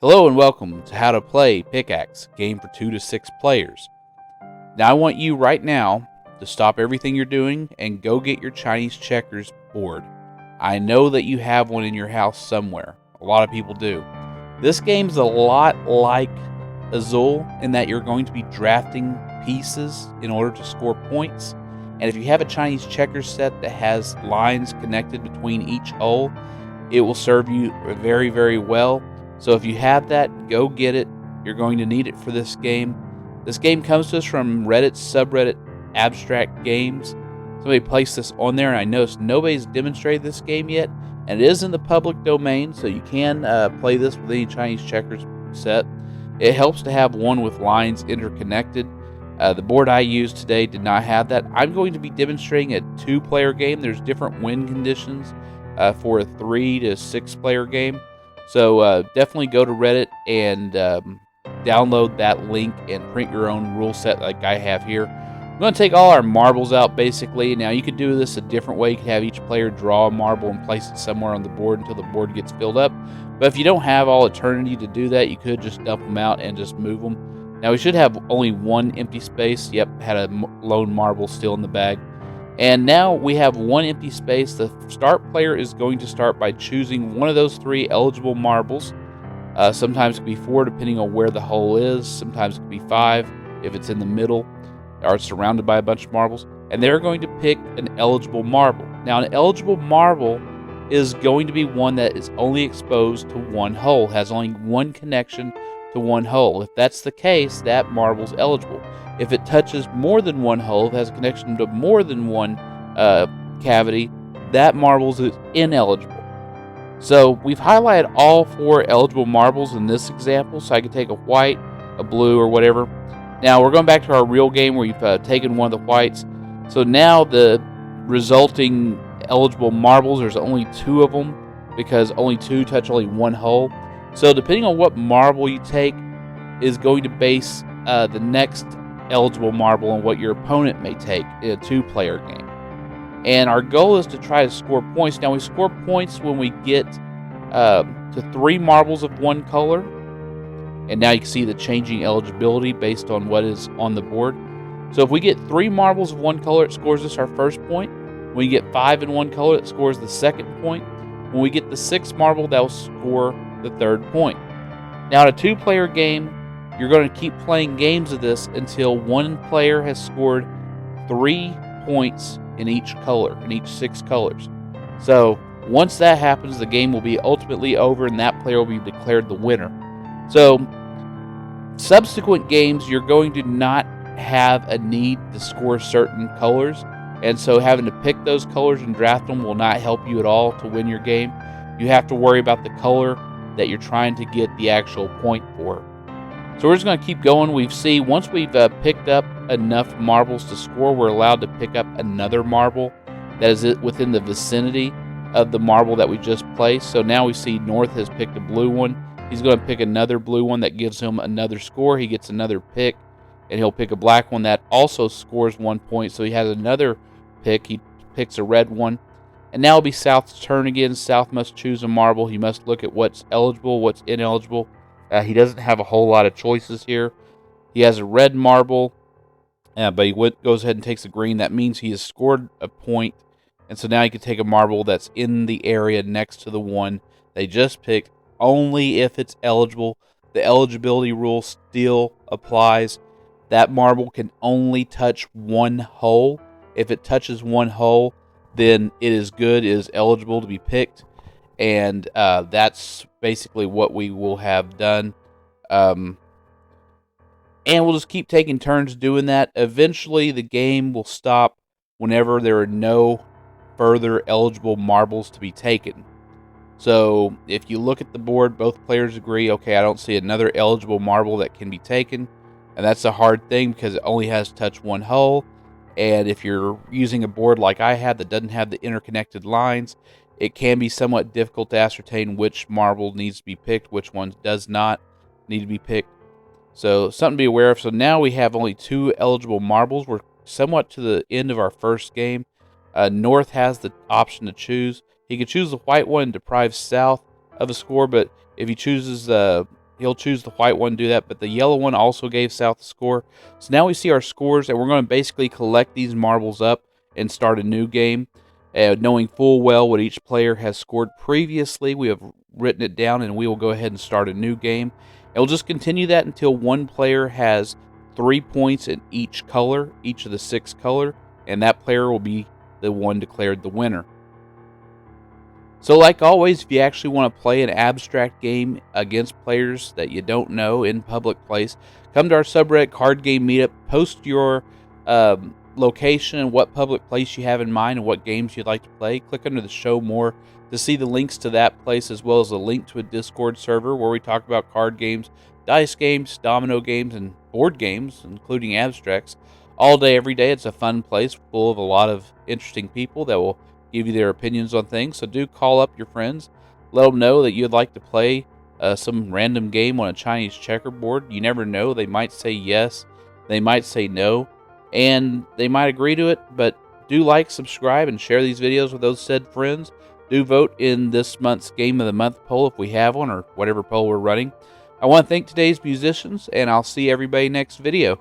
Hello and welcome to How to Play Pickaxe, game for 2 to 6 players. Now I want you right now to stop everything you're doing and go get your Chinese checkers board. I know that you have one in your house somewhere. A lot of people do. This game's a lot like Azul in that you're going to be drafting pieces in order to score points. And if you have a Chinese checkers set that has lines connected between each hole, it will serve you very, very well. So if you have that, go get it. You're going to need it for this game. This game comes to us from Reddit's subreddit Abstract Games. Somebody placed this on there, and I noticed nobody's demonstrated this game yet. And it is in the public domain, so you can play this with any Chinese checkers set. It helps to have one with lines interconnected. The board I used today did not have that. I'm going to be demonstrating a 2-player game. There's different win conditions for a 3 to 6 player game. So definitely go to Reddit and download that link and print your own rule set like I have here. I'm going to take all our marbles out basically. Now you could do this a different way. You could have each player draw a marble and place it somewhere on the board until the board gets filled up. But if you don't have all eternity to do that, you could just dump them out and just move them. Now we should have only one empty space. Yep, had a lone marble still in the bag. And now we have one empty space. The start player is going to start by choosing one of those 3 eligible marbles. Sometimes it could be 4 depending on where the hole is. Sometimes it could be 5 if it's in the middle or surrounded by a bunch of marbles. And they're going to pick an eligible marble. Now an eligible marble is going to be one that is only exposed to one hole, has only one connection to one hole. If that's the case, that marble's eligible. If it touches more than one hole, it has a connection to more than one cavity, that marble is ineligible. So we've highlighted all 4 eligible marbles in this example, so I could take a white, a blue, or whatever. Now we're going back to our real game where you've taken one of the whites. So now the resulting eligible marbles, there's only 2 of them because only 2 touch only one hole. So depending on what marble you take is going to base the next eligible marble on what your opponent may take in a 2-player game. And our goal is to try to score points. Now we score points when we get to 3 marbles of one color. And now you can see the changing eligibility based on what is on the board. So if we get 3 marbles of one color, it scores us our first point. When we get 5 in one color, it scores the second point. When we get the 6th marble, that will score the 3rd point. Now in a 2-player game, you're going to keep playing games of this until one player has scored 3 points in each color, in each 6 colors. So once that happens, the game will be ultimately over and that player will be declared the winner. So subsequent games, you're going to not have a need to score certain colors. And so having to pick those colors and draft them will not help you at all to win your game. You have to worry about the color that you're trying to get the actual point for. So we're just going to keep going. We've seen once we've picked up enough marbles to score, we're allowed to pick up another marble that is within the vicinity of the marble that we just placed. So now we see North has picked a blue one. He's going to pick another blue one that gives him another score. He gets another pick, and he'll pick a black one that also scores 1 point. So he has another pick. He picks a red one. And now it'll be South's turn again. South must choose a marble. He must look at what's eligible, what's ineligible. He doesn't have a whole lot of choices here. He has a red marble, but he goes ahead and takes a green. That means he has scored a point, and so now he can take a marble that's in the area next to the one they just picked, only if it's eligible. The eligibility rule still applies. That marble can only touch one hole. If it touches one hole, then it is good, it is eligible to be picked. And that's basically what we will have done. And we'll just keep taking turns doing that. Eventually, the game will stop whenever there are no further eligible marbles to be taken. So if you look at the board, both players agree, okay, I don't see another eligible marble that can be taken. And that's a hard thing because it only has to touch one hole. And if you're using a board like I have that doesn't have the interconnected lines, it can be somewhat difficult to ascertain which marble needs to be picked, which one does not need to be picked. So something to be aware of. So now we have only 2 eligible marbles. We're somewhat to the end of our first game. North has the option to choose. He could choose the white one and deprive South of a score, but if he chooses he'll choose the white one to do that, but the yellow one also gave South the score. So now we see our scores, and we're going to basically collect these marbles up and start a new game. Knowing full well what each player has scored previously, we have written it down, and we will go ahead and start a new game. And we'll just continue that until one player has 3 points in each color, each of the 6 color, and that player will be the one declared the winner. So like always, if you actually want to play an abstract game against players that you don't know in public place, come to our subreddit Card Game Meetup, post your location and what public place you have in mind and what games you'd like to play. Click under the show more to see the links to that place, as well as a link to a Discord server where we talk about card games, dice games, domino games, and board games, including abstracts, all day, every day. It's a fun place full of a lot of interesting people that will give you their opinions on things. So do call up your friends, let them know that you'd like to play some random game on a Chinese checkerboard. You never know, they might say yes, they might say no, and they might agree to it. But do like, subscribe, and share these videos with those said friends. Do vote in this month's Game of the Month poll if we have one, or whatever poll we're running. I want to thank today's musicians, and I'll see everybody next video.